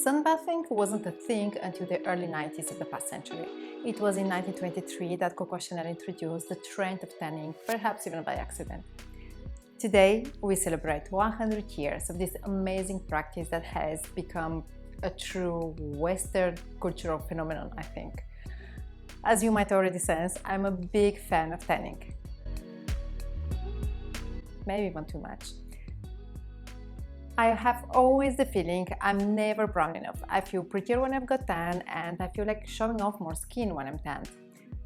Sunbathing wasn't a thing until the early 90s of the past century. It was in 1923 that Coco Chanel introduced the trend of tanning, perhaps even by accident. Today, we celebrate 100 years of this amazing practice that has become a true Western cultural phenomenon, I think. As you might already sense, I'm a big fan of tanning. Maybe even too much. I have always the feeling I'm never brown enough. I feel prettier when I've got tan, and I feel like showing off more skin when I'm tanned.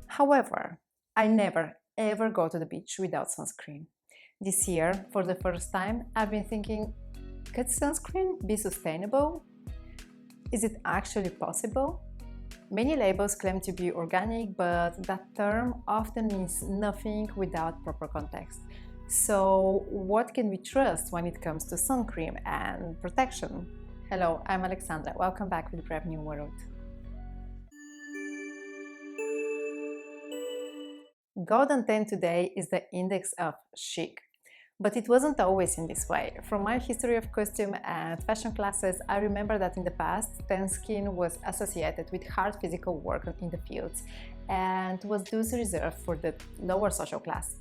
However, I never ever go to the beach without sunscreen. This year, for the first time, I've been thinking, could sunscreen be sustainable? Is it actually possible? Many labels claim to be organic, but that term often means nothing without proper context. So, what can we trust when it comes to sun cream and protection? Hello, I'm Alexandra. Welcome back to the Brave New World. Golden tan today is the index of chic. But it wasn't always in this way. From my history of costume and fashion classes, I remember that in the past, tan skin was associated with hard physical work in the fields and was thus reserved for the lower social class.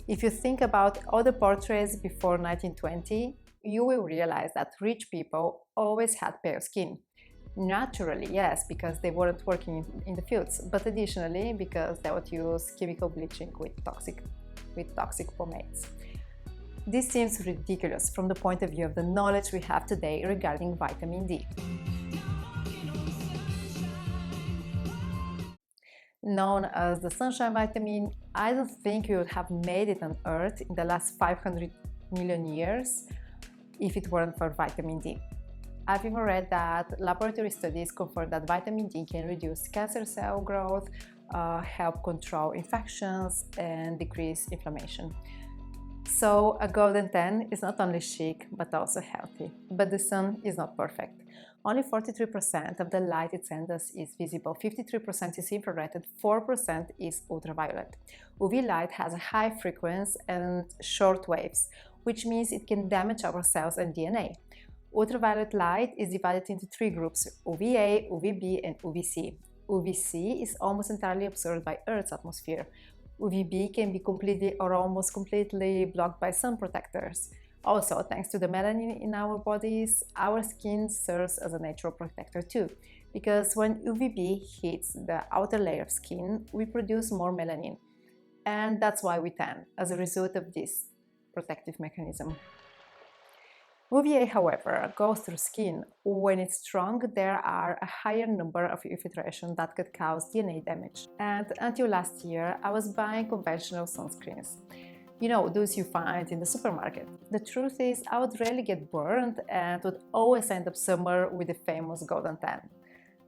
If you think about other portraits before 1920, you will realize that rich people always had pale skin. Naturally, yes, because they weren't working in the fields, but additionally because they would use chemical bleaching with toxic pomades. This seems ridiculous from the point of view of the knowledge we have today regarding vitamin D. Known as the sunshine vitamin, I don't think we would have made it on Earth in the last 500 million years if it weren't for vitamin D. I've even read that laboratory studies confirm that vitamin D can reduce cancer cell growth, help control infections, and decrease inflammation. So a golden tan is not only chic but also healthy. But the sun is not perfect. Only 43% of the light it sends us is visible, 53% is infrared, and 4% is ultraviolet. UV light has a high frequency and short waves, which means it can damage our cells and DNA. Ultraviolet light is divided into three groups: UVA, UVB, and UVC. UVC is almost entirely absorbed by Earth's atmosphere. UVB can be completely or almost completely blocked by sun protectors. Also, thanks to the melanin in our bodies, our skin serves as a natural protector too, because when UVB hits the outer layer of skin, we produce more melanin. And that's why we tan, as a result of this protective mechanism. UVA, however, goes through skin. When it's strong, there are a higher number of infiltrations that could cause DNA damage. And until last year, I was buying conventional sunscreens. You know, those you find in the supermarket. The truth is, I would rarely get burned and would always end up somewhere with the famous golden tan.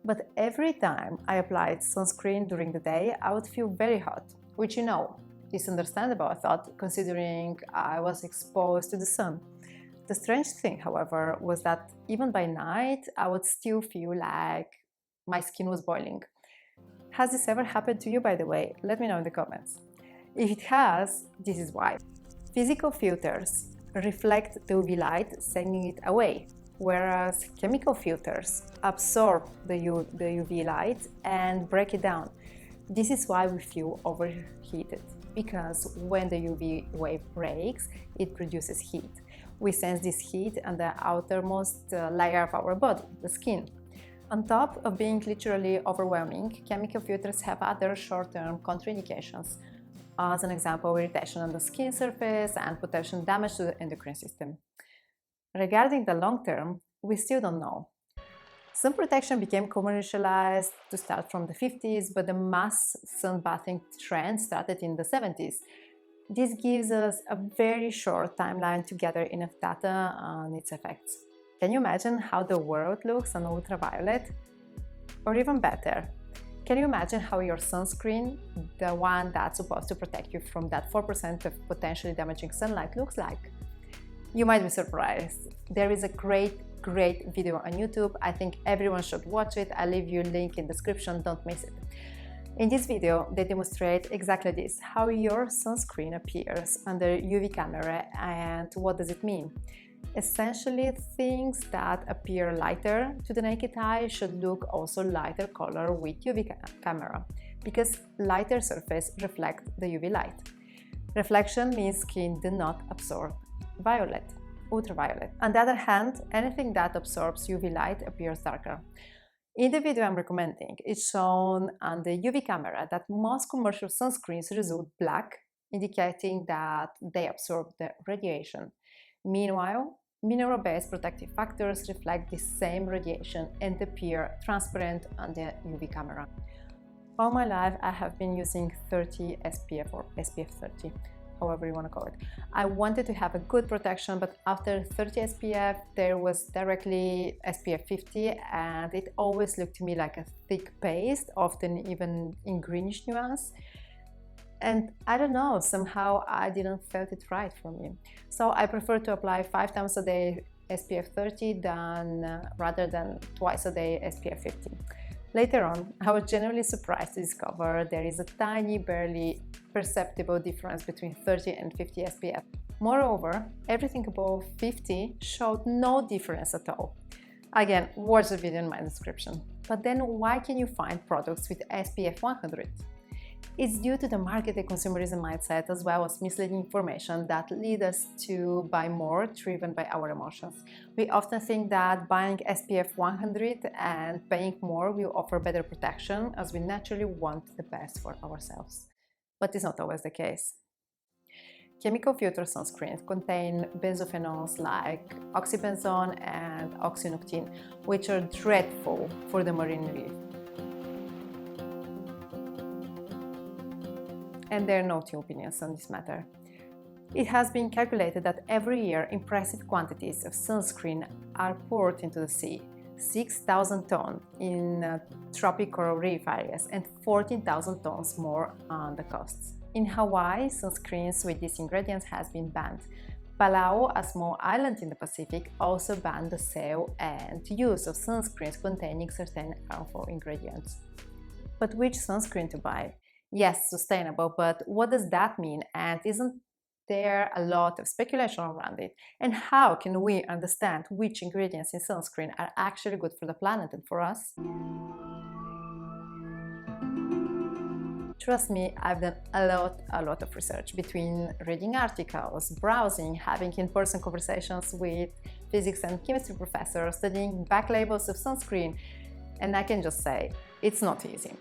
But every time I applied sunscreen during the day, I would feel very hot, which is understandable, I thought, considering I was exposed to the sun. The strange thing, however, was that even by night, I would still feel like my skin was boiling. Has this ever happened to you, by the way? Let me know in the comments. If it has, this is why. Physical filters reflect the UV light, sending it away, whereas chemical filters absorb the UV light and break it down. This is why we feel overheated, because when the UV wave breaks, it produces heat. We sense this heat on the outermost layer of our body, the skin. On top of being literally overwhelming, chemical filters have other short-term contraindications. As an example, irritation on the skin surface and potential damage to the endocrine system. Regarding the long term, we still don't know. Sun protection became commercialized to start from the 50s, but the mass sunbathing trend started in the 70s. This gives us a very short timeline to gather enough data on its effects. Can you imagine how the world looks on ultraviolet? Or even better, can you imagine how your sunscreen, the one that's supposed to protect you from that 4% of potentially damaging sunlight, looks like? You might be surprised. There is a great video on YouTube. I think everyone should watch it. I'll leave you a link in the description, don't miss it. In this video, they demonstrate exactly this, how your sunscreen appears under UV camera and what does it mean. Essentially, things that appear lighter to the naked eye should look also lighter color with UV camera, because lighter surface reflect the UV light. Reflection means skin do not absorb ultraviolet. On the other hand, anything that absorbs UV light appears darker. In the video I'm recommending, it's shown on the UV camera that most commercial sunscreens result black, indicating that they absorb the radiation. Meanwhile, mineral-based protective factors reflect the same radiation and appear transparent on the UV camera. All my life I have been using 30 SPF or SPF 30, however you want to call it. I wanted to have a good protection, but after 30 SPF there was directly SPF 50 and it always looked to me like a thick paste, often even in greenish nuance. And I don't know, somehow I didn't felt it right for me. So I prefer to apply 5 times a day SPF 30 rather than twice a day SPF 50. Later on, I was genuinely surprised to discover there is a tiny, barely perceptible difference between 30 and 50 SPF. Moreover, everything above 50 showed no difference at all. Again, watch the video in my description. But then why can you find products with SPF 100? It's due to the market and consumerism mindset, as well as misleading information that lead us to buy more, driven by our emotions. We often think that buying SPF 100 and paying more will offer better protection, as we naturally want the best for ourselves. But it's not always the case. Chemical filter sunscreens contain benzophenols like oxybenzone and oxynoctine, which are dreadful for the marine reef. And there are no two opinions on this matter. It has been calculated that every year impressive quantities of sunscreen are poured into the sea, 6,000 tons in tropical coral reef areas and 14,000 tons more on the coasts. In Hawaii, sunscreens with these ingredients has been banned. Palau, a small island in the Pacific, also banned the sale and use of sunscreens containing certain harmful ingredients. But which sunscreen to buy? Yes, sustainable, but what does that mean? And isn't there a lot of speculation around it? And how can we understand which ingredients in sunscreen are actually good for the planet and for us? Trust me, I've done a lot of research between reading articles, browsing, having in-person conversations with physics and chemistry professors, studying back labels of sunscreen, and I can just say, it's not easy.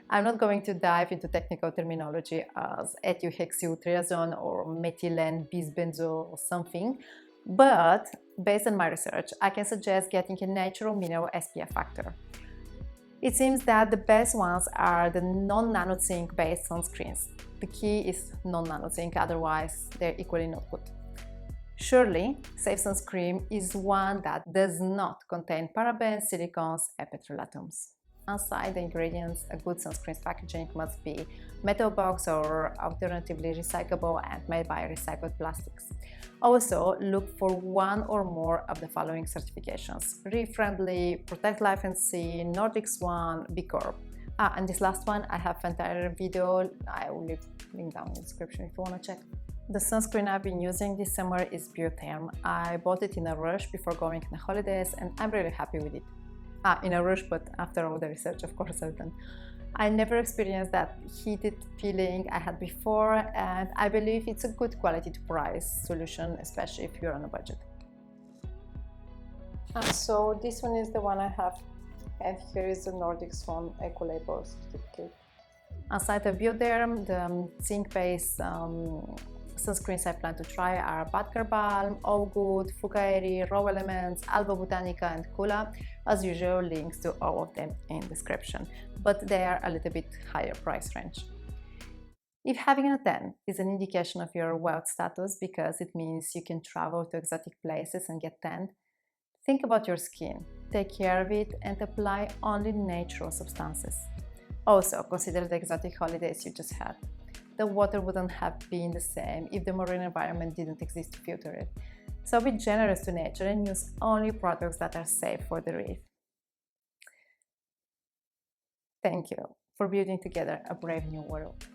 I'm not going to dive into technical terminology as ethylhexyltriazone or methylene bisbenzol or something, but based on my research, I can suggest getting a natural mineral SPF factor. It seems that the best ones are the non-nano zinc based sunscreens. The key is non-nano zinc, otherwise they're equally not good. Surely, safe sunscreen is one that does not contain parabens, silicones, and petrolatoms. Inside the ingredients, a good sunscreen packaging must be metal box or alternatively recyclable and made by recycled plastics. Also, look for one or more of the following certifications: Reef Friendly, Protect Life and Sea, Nordic Swan, B Corp. And this last one, I have an entire video, I will leave the link down in the description if you want to check. The sunscreen I've been using this summer is Biotherme. I bought it in a rush before going on the holidays and I'm really happy with it. In a rush, but after all the research, of course, I've done. I never experienced that heated feeling I had before, and I believe it's a good quality to price solution, especially if you're on a budget. So this one is the one I have, and here is the Nordic Swan Eco-Label certificate. Aside of Biotherme, the zinc-based sunscreens I plan to try are Badger Balm, All Good, Fukaeri, Raw Elements, Alba Botanica and Kula. As usual, links to all of them in the description, but they are a little bit higher price range. If having a tan is an indication of your wealth status because it means you can travel to exotic places and get tanned, think about your skin, take care of it and apply only natural substances. Also, consider the exotic holidays you just had. The water wouldn't have been the same if the marine environment didn't exist to filter it. So be generous to nature and use only products that are safe for the reef. Thank you for building together a brave new world.